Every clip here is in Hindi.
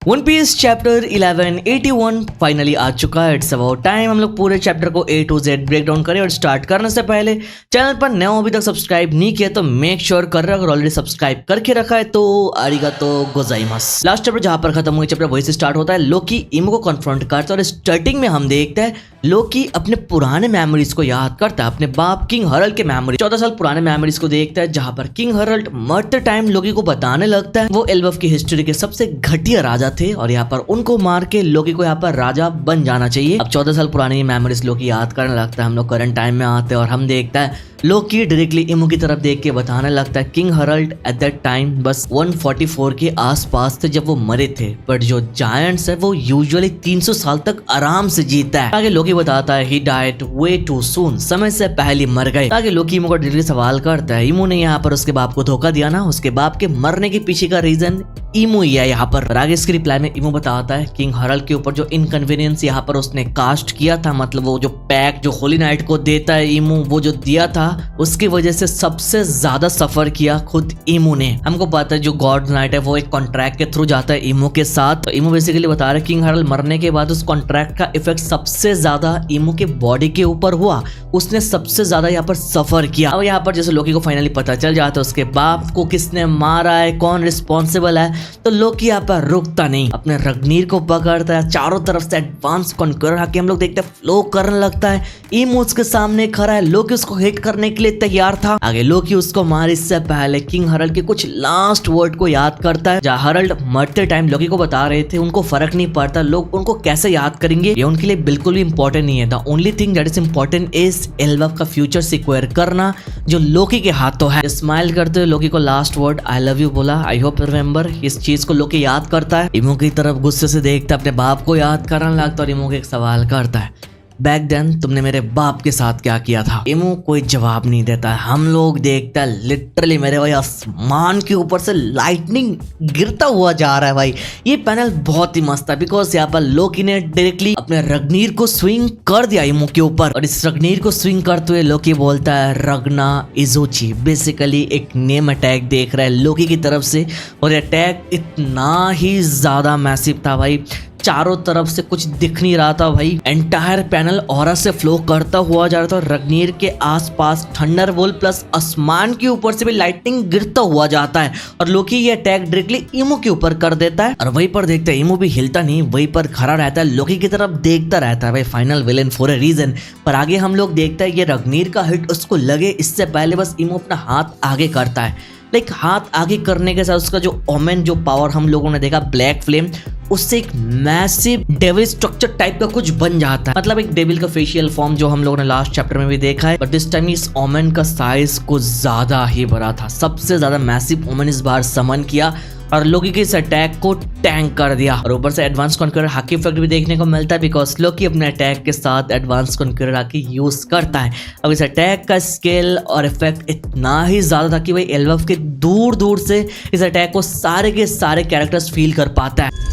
वन पीस चैप्टर 1181 फाइनली आ चुका है। इट्स अबाउट टाइम हम लोग पूरे चैप्टर को A to Z break down करें। और स्टार्ट करने से पहले चैनल पर नए हो अभी तक सब्सक्राइब नहीं किया तो मेक श्योर कर रहा है। अगर ऑलरेडी सब्सक्राइब करके रखा है तो आरिगातो गोजाइमास। लास्ट चैप्टर जहां पर खत्म हुई चैप्टर वही से स्टार्ट होता है। लोकी इमो को कन्फ्रंट करता है और स्टार्टिंग में हम देखते हैं लोकी अपने पुराने मेमोरीज को याद करता है, अपने बाप किंग हरल्ड के मेमोरी 14 साल पुराने मेमोरीज को देखता है, जहां पर किंग हरल्ड मरते टाइम लोकी को बताने लगता है वो एल्बफ की हिस्ट्री के सबसे घटिया राजा थे और यहाँ पर उनको मार के लोकी को यहाँ पर राजा बन जाना चाहिए। अब 14 साल पुरानी मेमोरीज लोकी याद करने लगता है। हम लोग करंट टाइम में आते हैं और हम देखता है लोकी डायरेक्टली इमो की तरफ देख के बताने लगता है king Herald at that time बस 144 के आसपास थे जब वो मरे थे, बट जो जायंट्स है वो यूजुअली 300 साल तक आराम से जीता है। आगे लोकी बताता है he died way too soon, समय से पहले मर गए। आगे लोकी इमो को डायरेक्टली सवाल करता है इमो ने यहाँ पर उसके बाप को धोखा दिया ना, उसके बाप के मरने के पीछे का रीजन इमो ही है यहाँ पर। आगे इसके रिप्लाई में इमो बताता है किंग हरल्ड के ऊपर जो इनकन्वीनियंस यहाँ पर उसने कास्ट किया था, मतलब वो जो पैक जो होली नाइट को देता है इमो, वो जो दिया था उसकी वजह से सबसे ज्यादा सफर किया खुद इमो ने। हमको पता है जो गॉड नाइट है वो एक कॉन्ट्रैक्ट के थ्रू जाता है इमो के साथ। तो इमो बेसिकली बता रहा है किंग हरल्ड मरने के बाद उस कॉन्ट्रैक्ट का इफेक्ट सबसे ज्यादा इमो के बॉडी के ऊपर हुआ, उसने सबसे ज्यादा यहाँ पर सफर किया। अब यहाँ पर जैसे लोकी को फाइनली पता चल जाता है उसके बाप को किसने मारा है, कौन रिस्पॉन्सिबल है, तो लोकी यहाँ पर रुकता नहीं, अपने रग्नीर को पकड़ता है, चारों तरफ से एडवांस कॉन्करर आके हम लोग देखते हैं फ्लो करने लगता है। इमो उसके सामने खड़ा है, लोकी उसको हिट करने के लिए तैयार था। आगे लोकी उसको मारे इससे पहले किंग हरल्ड के कुछ लास्ट वर्ड को याद करता है, जहाँ हरल्ड मरते टाइम लोकी को बता रहे थे उनको फर्क नहीं पड़ता लोग उनको कैसे याद करेंगे, ये उनके लिए बिल्कुल भी इंपॉर्टेंट नहीं है। The only thing that is important is Elbaf का फ्यूचर सिक्योर करना जो लोकी के हाथों है। स्माइल करते हुए लोकी को last word I love you बोला। I hope remember. इस चीज को लोकी याद करता है, इमो की तरफ गुस्से से देखता है, अपने बाप को याद करने लगता और इमो के एक सवाल करता है बैक देन तुमने मेरे बाप के साथ क्या किया था। इमो कोई जवाब नहीं देता है। हम लोग देखता है लिटरली मेरे भाई आसमान के ऊपर से लाइटनिंग गिरता हुआ जा रहा है। भाई ये पैनल बहुत ही मस्त है बिकॉज यहाँ पर लोकी ने डायरेक्टली अपने रग्नीर को स्विंग कर दिया इमो के ऊपर और इस रग्नीर को स्विंग करते हुए लोकी बोलता है रगना इजोची। बेसिकली एक नेम अटैक देख रहा है लोकी की तरफ से और अटैक इतना ही ज्यादा मैसिव था भाई, चारों तरफ से कुछ दिख नहीं रहा था भाई। एंटायर पैनल ऑरा से फ्लो करता हुआ जा रहा था। रग्नीर के आसपास थंडरबोल्ट प्लस आसमान के ऊपर से भी लाइटनिंग गिरता हुआ जाता है और लोकी ये अटैक डायरेक्टली इमो के ऊपर कर देता है। और वहीं पर देखते हैं इमो भी हिलता नहीं, वहीं पर खड़ा रहता है, लोकी की तरफ देखता रहता है। भाई final villain for a reason. पर आगे हम लोग देखते हैं ये रग्नीर का हिट उसको लगे इससे पहले बस इमो अपना हाथ आगे करता है। लाइक हाथ आगे करने के साथ उसका जो ओमेन जो पावर हम लोगों ने देखा ब्लैक फ्लेम, उससे एक मैसिव डेविल स्ट्रक्चर टाइप का कुछ बन जाता है, मतलब एक डेविल का फेशियल फॉर्म जो हम लोगों ने लास्ट चैप्टर में भी देखा है। बट दिस टाइम इस ओमेन का साइज कुछ ज्यादा ही बड़ा था, सबसे ज्यादा मैसिव ओमेन इस बार समन किया और लोकी के इस अटैक को टैंक कर दिया। और ऊपर से एडवांस कॉन्करर हाकी इफेक्ट भी देखने को मिलता है बिकॉज लोकी अपने अटैक के साथ एडवांस कॉन्करर हाकी यूज करता है। अब इस अटैक का स्केल और इफेक्ट इतना ही ज्यादा था कि भाई एल्बफ के दूर दूर से इस अटैक को सारे के सारे कैरेक्टर्स फील कर पाता है।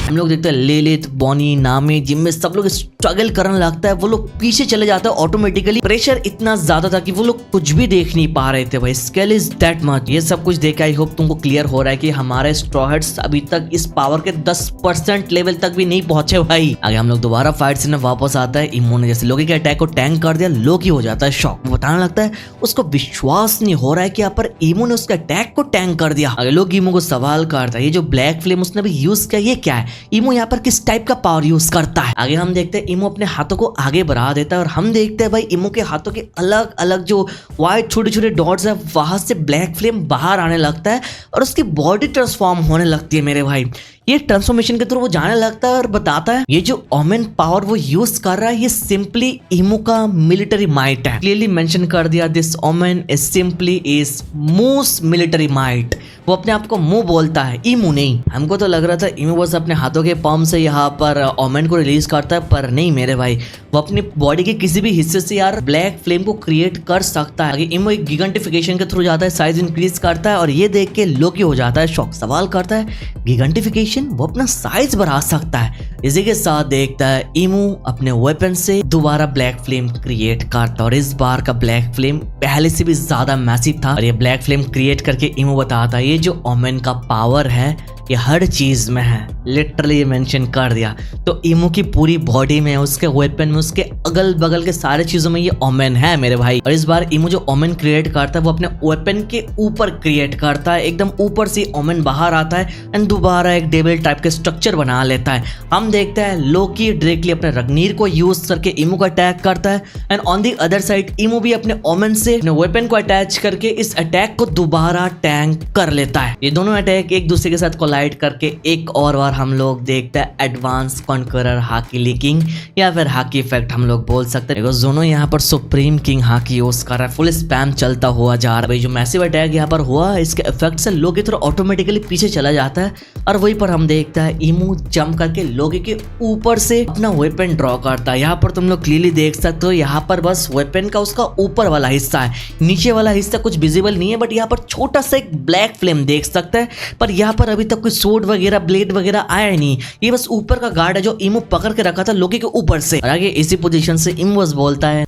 हम लोग देखते हैं लिलिथ, बॉनी, नामी, जिम सब लोग स्ट्रगल करने लगता है, वो लोग पीछे चले जाते हैं ऑटोमेटिकली। प्रेशर इतना ज्यादा था कि वो लोग कुछ भी देख नहीं पा रहे थे भाई। Scale is that much. ये सब कुछ देखा आई होप तुमको क्लियर हो रहा है कि हमारे स्ट्रॉ हेड्स अभी तक इस पावर के 10% लेवल तक भी नहीं पहुंचे भाई। आगे हम लोग दोबारा फाइट से वापस आता है। इमो ने जैसे लोकी के अटैक को टैंक कर दिया, लोकी हो जाता है शॉक, वो बताने लगता है उसको विश्वास नहीं हो रहा है कि यहाँ पर इमो ने उसके अटैक को टैंक कर दिया। आगे लोग इमो को सवाल करता है ये जो ब्लैक फ्लेम उसने भी यूज किया ये क्या है, इमो यहाँ पर किस टाइप का पावर यूज करता है। आगे हम देखते हैं इमो अपने हाथों को आगे बढ़ा देता है और हम देखते हैं भाई इमो के हाथों के अलग अलग जो व्हाइट छोटे छोटे डॉट्स है वहां से ब्लैक फ्लेम बाहर आने लगता है और उसकी बॉडी ट्रांसफॉर्म होने लगती है मेरे भाई। ये ट्रांसफॉर्मेशन के थ्रू वो जाने लगता है और बताता है ये जो ओमेन पावर वो यूज कर रहा है ये सिंपली इमो का मिलिट्री माइट है। क्लियरली मेंशन कर दिया this omen is simply is moose military might. वो अपने आप को मुंह बोलता है, इमो नहीं। हमको तो लग रहा था इमो बस अपने हाथों के पम्प से यहाँ पर ओमेन को रिलीज करता है, पर नहीं मेरे भाई, वो अपनी बॉडी के किसी भी हिस्से से यार ब्लैक फ्लेम को क्रिएट कर सकता है। आगे इमो एक गिगेंटिफिकेशन के थ्रू जाता है, साइज इंक्रीज करता है और ये देख के लोकी हो जाता है शॉक। सवाल करता है गिगेंटिफिकेशन, वो अपना साइज बढ़ा सकता है। इसी के साथ देखता है इमो अपने वेपन से दोबारा ब्लैक फ्लेम क्रिएट करता और इस बार का ब्लैक फ्लेम पहले से भी ज्यादा मैसिव था और ये ब्लैक फ्लेम क्रिएट करके इमो बताता है ये ये जो ओमेन का पावर है ये हर चीज में है, लिटरली मेंशन कर दिया। तो इमू की पूरी बॉडी में, उसके वेपन में, उसके अगल बगल के सारे चीजों में ये ओमेन है मेरे भाई। और इस बार इमू जो ओमेन क्रिएट करता है वो अपने वेपन के ऊपर क्रिएट करता है, एकदम ऊपर से ओमेन बाहर आता है एंड दोबारा एक डेविल टाइप के स्ट्रक्चर बना लेता है। हम देखते हैं लोकी डायरेक्टली अपने रग्नीर को यूज करके इमू को अटैक करता है and on the other side emu भी अपने ओमेन से अपने वेपन को अटैच करके इस अटैक को दोबारा टैंक कर लेता है। ये दोनों अटैक एक दूसरे के साथ कोलाइड करके एक और बार हम लोग देखते हैं एडवांस कॉन्करर हाकी लीकिंग या फिर हाकी इफेक्ट हम लोग बोल सकते हैं। दोनों यहाँ पर सुप्रीम किंग हाकी यूज कर रहा है, फुल स्पैम चलता हुआ जा रहा है। जो मैसिव अटैक यहाँ पर हुआ इसके इफेक्ट से लोगी थोड़ा ऑटोमेटिकली पीछे चला जाता है और वहीं पर हम देखते हैं इमू जंप करके लोगी के ऊपर से अपना वेपन ड्रॉ करता है। यहाँ पर तुम लोग क्लियरली देख सकते हो, यहाँ पर बस वेपन का उसका ऊपर वाला हिस्सा है, नीचे वाला हिस्सा कुछ विजिबल नहीं है, बट यहाँ पर छोटा सा एक ब्लैक फ्लेम देख सकते हैं। पर यहाँ पर अभी तक कोई सोड वगैरह ब्लेड वगैरह आया नहीं, ये बस ऊपर का गार्ड है जो इमू पकड़ के रखा था लोकी के ऊपर से। और आगे इसी पोजीशन से इमू बस बोलता है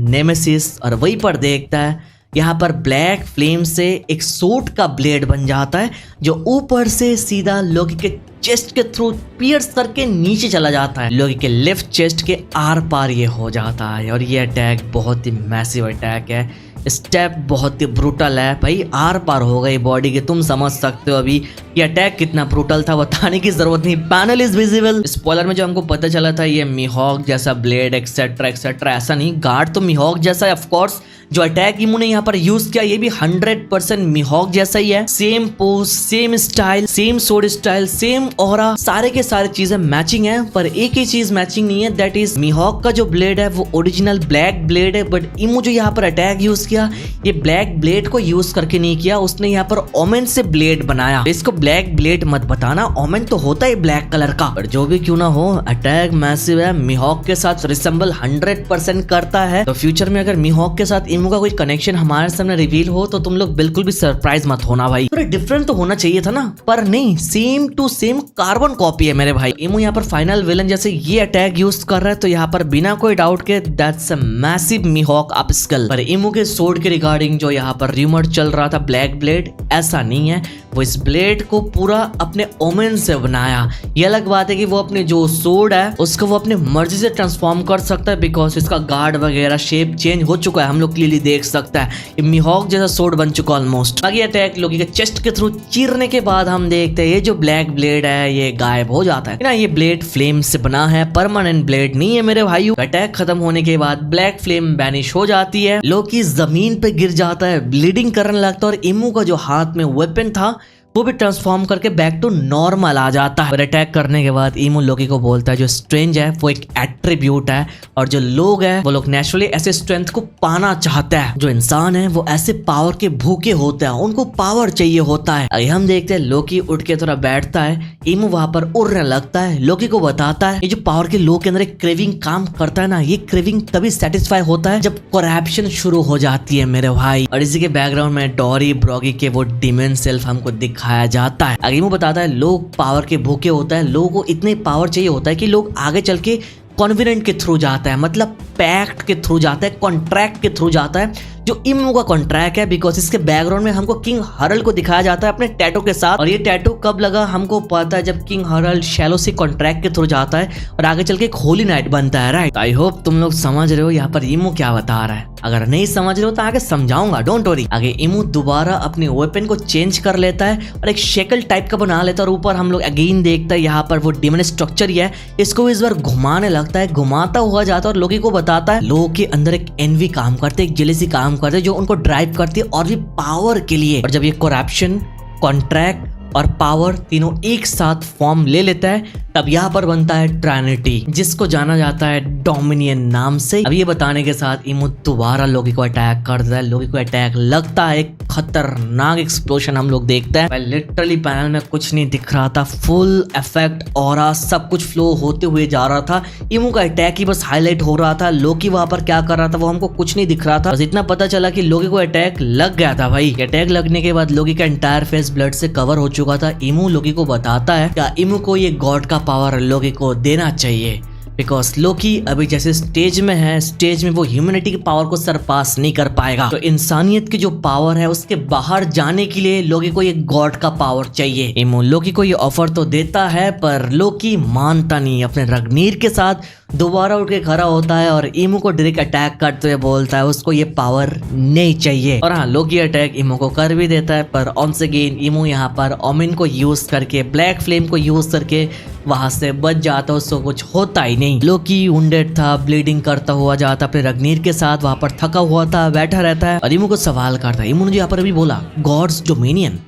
नेमेसिस, और वहीं पर देखता है यहाँ पर ब्लैक फ्लेम से एक सोट का ब्लेड बन जाता है जो ऊपर से सीधा लोकी के चेस्ट के थ्रू पियर्स करके नीचे चला जाता है। लोकी के लेफ्ट चेस्ट के आर पार ये हो जाता है। और ये अटैक बहुत ही मैसिव अटैक है, स्टेप बहुत ही ब्रूटल है भाई, आर पार हो गई बॉडी के, तुम समझ सकते हो अभी ये अटैक कितना ब्रूटल था, बताने की जरूरत नहीं। Panel is visible. स्पॉइलर में जो हमको पता चला था ये मिहॉक जैसा ब्लेड एक्सेट्रा एक्सेट्रा, ऐसा नहीं, गार्ड तो मिहॉक जैसा है ऑफ कोर्स। जो अटैक इमू ने यहाँ पर यूज किया ये भी 100% मिहॉक जैसा ही है, same pose, same style, same सोड स्टाइल, सेम ऑरा, सारे के सारे चीजें मैचिंग है। पर एक ही चीज मैचिंग नहीं है, दैट इज मिहॉक का जो ब्लेड है वो ओरिजिनल ब्लैक ब्लेड है, बट इमू जो यहाँ पर अटैक यूज किया ये ब्लैक ब्लेड को यूज करके नहीं किया, उसने यहाँ पर ओमेन से ब्लेड बनाया। इसको ब्लैक ब्लेड मत बताना, ओमेन तो होता है ब्लैक कलर का। पर जो भी क्यों ना हो अटैक मैसिव है, मिहॉक के साथ रिसेंबल 100% करता है। तो फ्यूचर में अगर मिहॉक के साथ इमू का कोई कनेक्शन हमारे सामने रिवील हो तो तुम लोग बिल्कुल भी सरप्राइज मत होना भाई। थोड़ा डिफरेंट तो होना चाहिए था ना, पर नहीं, same to same carbon copy है मेरे भाई। इमू यहाँ पर फाइनल विलन जैसे ये अटैक यूज कर रहा है तो यहाँ पर बिना कोई डाउट के दैट्स अ मैसिव मिहॉक अपस्किल। पर इमू के सोड के रिगार्डिंग जो यहाँ पर रूमर चल रहा था ब्लैक ब्लेड, ऐसा नहीं है, वो इस ब्लेड को पूरा अपने ओमेन से बनाया। ये अलग बात है कि वो अपने जो सोड है उसको वो अपने मर्जी से ट्रांसफॉर्म कर सकता है, बिकॉज इसका गार्ड वगैरह शेप चेंज हो चुका है, हम लोग क्लियरली देख सकता है। ये मिहॉक जैसा सोड बन चुका ऑलमोस्ट। आगे अटैक लोकी के चेस्ट के थ्रू चीरने के बाद हम देखते हैं ये जो ब्लैक ब्लेड है ये गायब हो जाता है ना। ये ब्लेड फ्लेम से बना है, परमानेंट ब्लेड नहीं है मेरे भाइयों। अटैक खत्म होने के बाद ब्लैक फ्लेम बैनिश हो जाती है, लोकी जमीन पे गिर जाता है, ब्लीडिंग करने लगता है और इमू का जो हाथ में वेपन था वो भी ट्रांसफॉर्म करके बैक टू नॉर्मल आ जाता है। और अटैक करने के बाद इमू लोकी को बोलता है जो स्ट्रेंज है वो एक एट्रीब्यूट है, और जो लोग हैं वो लोग नेचुरली ऐसे स्ट्रेंथ को पाना चाहते हैं। जो इंसान है वो ऐसे पावर के भूखे होते हैं, उनको पावर चाहिए होता है। अगर हम देखते हैं लोकी उठ के थोड़ा बैठता है, इमू वहां पर उड़ने लगता है, लोकी को बताता है ये जो पावर के लोग के अंदर एक क्रेविंग काम करता है ना, ये क्रेविंग तभी सेटिस्फाई होता है जब करप्शन शुरू हो जाती है मेरे भाई। और इसी के बैकग्राउंड में डोरी ब्रॉगी के वो डिमन सेल्फ हमको दिखाया जाता है। आगे वो बताता है लोग पावर के भूखे होता है, लोगों को इतने पावर चाहिए होता है कि लोग आगे चल के कॉन्फिडेंट के थ्रू जाता है, मतलब पैक्ट के थ्रू जाता है, कॉन्ट्रैक्ट के थ्रू जाता है, जो इमू का कॉन्ट्रैक्ट है। बिकॉज इसके बैकग्राउंड में हमको किंग हरल्ड को दिखाया जाता है अपने टैटू के साथ, और ये टैटू कब लगा हमको पता है जब किंग हरल्ड शैलो से कॉन्ट्रैक्ट के थ्रू जाता है और आगे चल के एक होली नाइट बनता है, राइट। आई होप तुम लोग समझ रहे हो यहाँ पर इमू क्या बता रहा है। अगर नहीं समझ रहे हो तो आगे समझाऊंगा, डोंट वरी। आगे इमू दोबारा अपने वेपन को चेंज कर लेता है और एक शेकल टाइप का बना लेता है, और ऊपर हम लोग अगेन देखते हैं यहाँ पर वो डिमन स्ट्रक्चर ही है, इसको इस बार घुमाने लगता है, घुमाता हुआ जाता है और लोकी को बताता है लोगों के अंदर एक एनवी काम करते, एक जेलेसी काम करते जो उनको ड्राइव करती है और भी पावर के लिए। और जब ये करप्शन, कॉन्ट्रैक्ट और पावर तीनों एक साथ फॉर्म ले लेता है तब यहाँ पर बनता है ट्रिनिटी, जिसको जाना जाता है डोमिनियन नाम से। अब ये बताने के साथ इमू दोबारा लोकी को अटैक कर देता है, लोकी को अटैक लगता है, एक खतरनाक एक्सप्लोशन हम लोग देखते हैं। लिटरली पैनल में कुछ नहीं दिख रहा था, फुल इफेक्ट ऑरा सब कुछ फ्लो होते हुए जा रहा था, इमू का अटैक ही बस हाईलाइट हो रहा था, लोकी वहां पर क्या कर रहा था वो हमको कुछ नहीं दिख रहा था, बस इतना पता चला कि लोकी को अटैक लग गया था भाई। अटैक लगने के बाद लोकी का एंटायर फेस ब्लड से कवर हो चुका था। इमू लोकी को बताता है क्या इमू को ये गॉड का पावर लोकी को देना चाहिए, बिकॉज लोकी अभी जैसे स्टेज में है, स्टेज में वो ह्यूमैनिटी की पावर को सरपास नहीं कर पाएगा। तो इंसानियत की जो पावर है उसके बाहर जाने के लिए लोकी को ये गॉड का पावर चाहिए। इमू लोकी को ये ऑफर तो देता है पर लोकी मानता नहीं, अपने रग्नीर के साथ दोबारा उठ के खड़ा होता है और इमू को डायरेक्ट अटैक करते हुए बोलता है उसको ये पावर नहीं चाहिए। और हाँ, लोकी अटैक इमू को कर भी देता है पर ऑन्स अगेन इमू यहाँ पर ओमिन को यूज करके, ब्लैक फ्लेम को यूज करके वहां से बच जाता, उसको कुछ होता ही नहीं। लोकी वुंडेड था, ब्लीडिंग करता हुआ जाता अपने रग्नीर के साथ, वहां पर थका हुआ था, बैठा रहता है और इमू को सवाल करता है। इमू ने यहाँ पर अभी बोला गॉड्स डोमिनियन,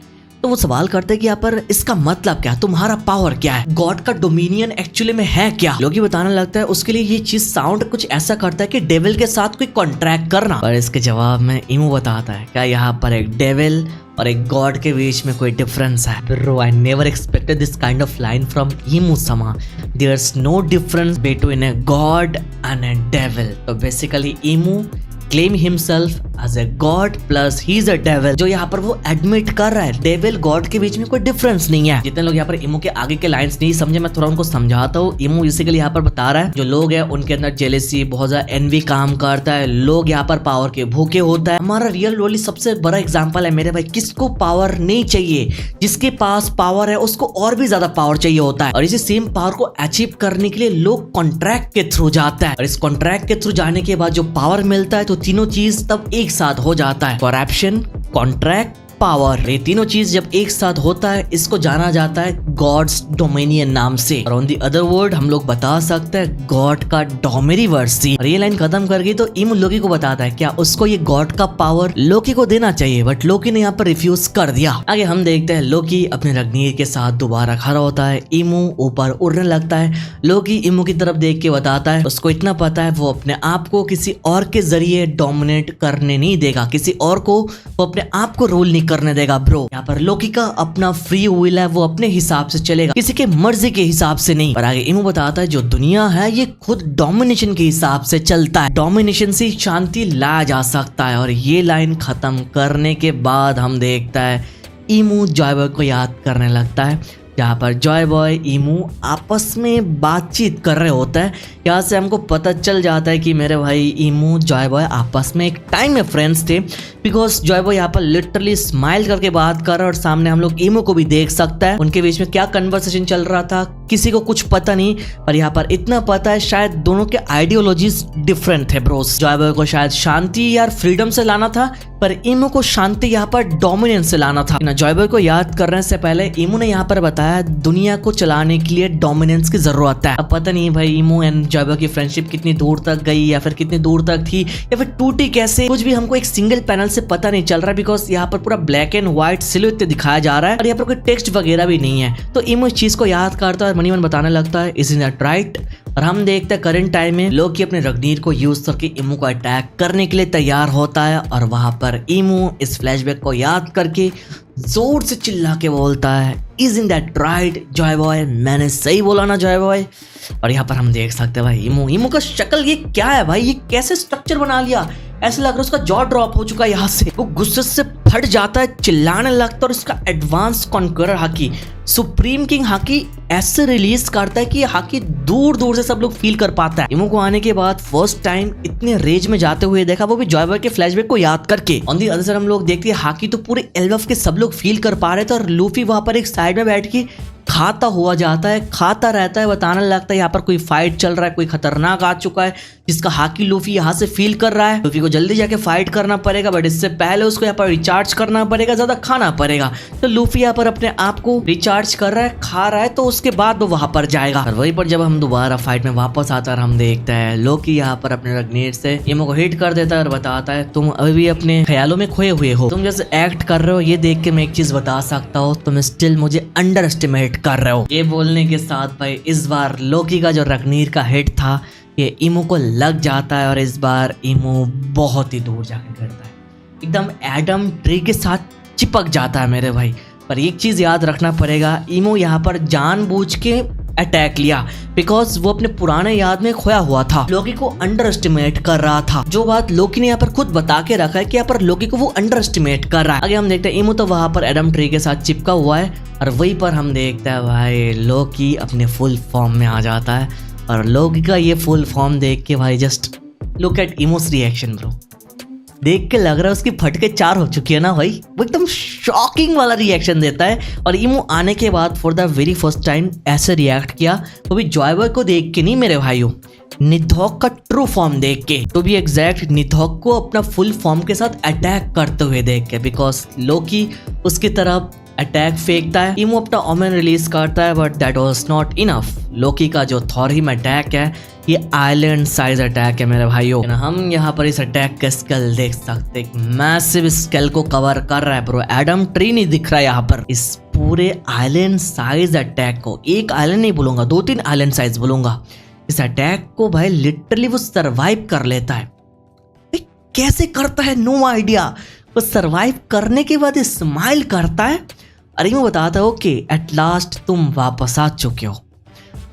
तो वो सवाल करते हैं कि यहाँ पर इसका मतलब क्या, तुम्हारा पावर क्या है, गॉड का डोमिनियन एक्चुअली में है क्या। लोकी बताने लगता है उसके लिए ये चीज साउंड कुछ ऐसा करता है कि डेविल के साथ कोई कॉन्ट्रैक्ट करना। और इसके जवाब में इमू बताता है क्या यहाँ पर एक डेविल और एक गॉड के बीच में कोई डिफरेंस है। Bro, I never expected this kind of line from Imu sama. There's no difference between a god and a devil. तो basically Imu claim himself as a god plus he is a devil, जो यहाँ पर वो एडमिट कर रहा है डेविल गॉड के बीच में कोई डिफरेंस नहीं है। जितने लोग यहाँ पर इमू के आगे के लाइंस नहीं समझे, मैं थोड़ा उनको समझाता हूँ। इमू बेसिकली यहाँ पर बता रहा है जो लोग हैं उनके अंदर जेलेसी, बहुत ज्यादा एनवी काम करता है, लोग यहाँ पर पावर के भूखे होता है। हमारा रियल रोली सबसे बड़ा एग्जाम्पल है मेरे भाई, किसको पावर नहीं चाहिए, जिसके पास पावर है उसको और भी ज्यादा पावर चाहिए होता है। और इसी सेम पावर को अचीव करने के लिए लोग कॉन्ट्रैक्ट के थ्रू जाता है और इस कॉन्ट्रैक्ट के थ्रू जाने के बाद जो पावर मिलता है तो तीनों चीज तब एक साथ हो जाता है, करप्शन, कॉन्ट्रैक्ट, पावर। ये तीनों चीज जब एक साथ होता है इसको जाना जाता है गॉड्स डोमिनियन नाम से। और ऑन दी अदर वर्ड हम लोग बता सकते हैं गॉड का डोमिनिवर्सी। और ये लाइन खत्म कर गई तो इमू लोकी को बताता है क्या उसको ये गॉड का पावर लोकी को देना चाहिए, बट लोकी ने यहाँ पर रिफ्यूज कर दिया। आगे हम देखते हैं लोकी अपने रग्नीर के साथ दोबारा खड़ा होता है, इमू ऊपर उड़ने लगता है। लोकी इमू की तरफ देख के बताता है उसको इतना पता है वो अपने आप को किसी और के जरिए डोमिनेट करने नहीं देगा, किसी और को वो अपने आप को रूल नहीं करने देगा। ब्रो, यहाँ पर लोकी का अपना फ्री विल है, वो अपने हिसाब से चलेगा, किसी के मर्जी के हिसाब से नहीं। और आगे इमू बताता है जो दुनिया है ये खुद डोमिनेशन के हिसाब से चलता है, डोमिनेशन से शांति लाया जा सकता है। और ये लाइन खत्म करने के बाद हम देखता है इमू जॉय बॉय को याद करने लगता है, जहाँ पर जॉय बॉय इमू आपस में बातचीत कर रहे होता है। यहाँ से हमको पता चल जाता है कि मेरे भाई इमू जॉय बॉय आपस में एक टाइम में फ्रेंड्स थे, बिकॉज जॉय बॉय यहाँ पर लिटरली स्माइल करके बात कर रहा है और सामने हम लोग इमू को भी देख सकता है। उनके बीच में क्या कन्वर्सेशन चल रहा था किसी को कुछ पता नहीं, पर यहाँ पर इतना पता है शायद दोनों के आइडियोलॉजीज डिफरेंट थे। ब्रोस, जॉय बॉय को शायद शांति यार फ्रीडम से लाना था, पर इमू को शांति यहाँ पर डोमिनेंस से लाना था। जॉय बॉय को याद करने से पहले इमू ने यहाँ पर बताया दुनिया को चलाने के लिए डोमिनेंस की जरूरत है। अब पता नहीं भाई इमू एंड जॉय बॉय की फ्रेंडशिप कितनी दूर तक गई या फिर कितनी दूर तक थी या फिर टूटी कैसे, कुछ भी हमको एक सिंगल पैनल से पता नहीं चल रहा, बिकॉज यहाँ पर पूरा ब्लैक एंड व्हाइट सिलुएट दिखाया जा रहा है और यहाँ पर कोई टेक्स्ट वगैरह भी नहीं है। तो इमू इस चीज को याद करता है और मनी मन बताने लगता है इज इन दैट राइट। और हम देखते हैं करंट टाइम में लोकी अपने रग्नीर को यूज करके इमू को अटैक करने के लिए तैयार होता है और वहां पर इमू इस फ्लैशबैक को याद करके जोर से चिल्ला के बोलता है is in that right Joy boy, मैंने सही बोला ना जॉय बॉय। और यहाँ पर हम देख सकते हैं भाई इमू का शक्ल ये क्या है भाई, ये कैसे स्ट्रक्चर बना लिया, ऐसा लग रहा है उसका जॉ ड्रॉप हो चुका है। यहाँ से वो गुस्से से फट जाता है, चिल्लाने लगता है और इसका advance conqueror hockey supreme king hockey ऐसे रिलीज करता है कि हाकी दूर दूर से सब लोग फील कर पाता है। इमू को आने के बाद फर्स्ट टाइम इतने रेज में जाते हुए देखा, वो भी जॉय बॉय के फ्लैशबैक को याद करके। ऑन दी अदर साइड हम लोग देखते हैं हाकी तो पूरे एल्बफ के सब लोग फील कर पा रहे थे और लूफी वहां पर एक साइड में बैठ के खाता हुआ जाता है, खाता रहता है, बताने लगता है यहाँ पर कोई फाइट चल रहा है, कोई खतरनाक आ चुका है जिसका हाकी लूफी यहाँ से फील कर रहा है। लूफी को जल्दी जाके फाइट करना पड़ेगा, बट इससे पहले उसको यहाँ पर रिचार्ज करना पड़ेगा, ज्यादा खाना पड़ेगा। तो लूफी यहाँ पर अपने आप को रिचार्ज कर रहा है, खा रहा है, तो उसके बाद वो वहां पर जाएगा। और वहीं पर जब हम दोबारा फाइट में वापस आता है हम देखते हैं लोकी यहाँ पर अपने रग्नीर से इमू को हिट कर देता है और बताता है तुम अभी भी अपने ख्यालों में खोए हुए हो, तुम जैसे एक्ट कर रहे हो ये देख के मैं एक चीज बता सकता हूँ, तुम स्टिल मुझे अंडर एस्टिमेट कर रहे हो। ये बोलने के साथ भाई इस बार लोकी का जो रग्नीर का हिट था ये इमू को लग जाता है और इस बार इमू बहुत ही दूर जाकर गिरता है, एकदम एडम ट्री के साथ चिपक जाता है मेरे भाई। पर एक चीज याद रखना पड़ेगा, इमू यहाँ पर जानबूझ के अटैक लिया बिकॉज वो अपने पुराने याद में खोया हुआ था, लोकी को अंडर एस्टिमेट कर रहा था। जो बात लोकी ने यहाँ पर खुद बता के रखा है कि यहाँ पर लोकी को वो अंडर एस्टिमेट कर रहा है। आगे हम देखते हैं इमू तो वहां पर एडम ट्री के साथ चिपका हुआ है और वहीं पर हम देखते हैं भाई लोकी अपने फुल फॉर्म में आ जाता है और लोकी का ये फुल फॉर्म देख के भाई just look at Amos reaction bro, देख के लग रहा है उसकी फटके 4 हो चुकी है ना भाई। वो एकदम शॉकिंग वाला रिएक्शन देता है। और इमो आने के बाद for the very first time ऐसे रिएक्ट किया, वो भी जॉयबॉय को देख के नहीं मेरे भाइयों, निधॉक का ट्रू फॉर्म देख के, तो भी एग्जैक्ट निधॉक को अपना फुल फॉर्म के साथ अटैक करते हुए देख के, बिकॉज लोकी उसकी तरफ अटैक फेंकता है, इमो अपना ओमेन रिलीज करता है, but that was not enough. Loki का जो थॉरहिम अटैक है ये आइलैंड साइज अटैक है मेरे भाइयों। हम यहाँ पर इस अटैक का स्केल देख सकते हैं, मैसिव स्केल को कवर कर रहा है ब्रो, एडम ट्री नहीं दिख रहा है यहाँ पर। इस पूरे आइलैंड साइज अटैक को, एक आइलैंड नहीं बोलूंगा, 2-3 आइलैंड साइज बोलूंगा, इस अटैक को भाई लिटरली वो सरवाइव कर लेता है। कैसे करता है नो आइडिया, वो सरवाइव करने के बाद स्माइल करता है। अरे मैं बताता हूँ कि एट लास्ट तुम वापस आ चुके हो।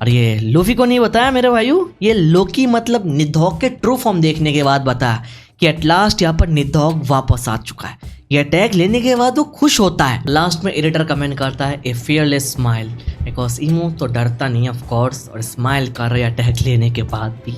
और ये लूफी को नहीं बताया मेरे भाइयों, ये लोकी मतलब निधॉक के ट्रू फॉर्म देखने के बाद बताया कि एट लास्ट यहाँ पर निधॉक वापस आ चुका है। ये अटैक लेने के बाद वो खुश होता है। लास्ट में एडिटर कमेंट करता है ए फियरलेस स्माइल, बिकॉज इमो तो डरता नहीं ऑफ कोर्स, और स्माइल कर रहे अटैक लेने के बाद भी।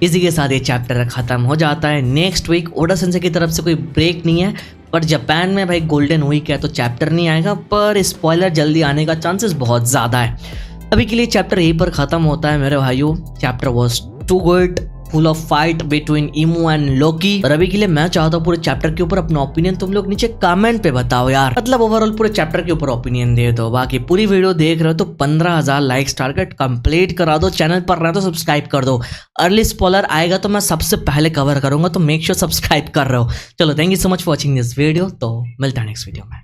इसी के साथ ये चैप्टर खत्म हो जाता है। नेक्स्ट वीक ओडा सेंसेई की तरफ से कोई ब्रेक नहीं है, पर जापान में भाई गोल्डन वीक है तो चैप्टर नहीं आएगा, पर स्पॉइलर जल्दी आने का चांसेस बहुत ज़्यादा है। अभी के लिए चैप्टर यहीं पर खत्म होता है मेरे भाइयों। Chapter was too good, full of fight between Imu and Loki. और अभी के लिए मैं चाहता हूँ पूरे चैप्टर के ऊपर अपना ओपिनियन तुम लोग नीचे कमेंट पे बताओ यार, मतलब ओवरऑल पूरे चैप्टर के ऊपर ओपिनियन दे दो। बाकी पूरी वीडियो देख रहे हो तो 15,000 लाइक्स टारगेट कंप्लीट करा दो, चैनल पर रहे तो सब्सक्राइब कर दो। अर्ली स्पॉइलर आएगा तो मैं सबसे पहले कवर करूंगा, तो मेक श्योर सब्सक्राइब कर रहे हो। चलो thank you so much for watching this video, तो मिलता है नेक्स्ट वीडियो में।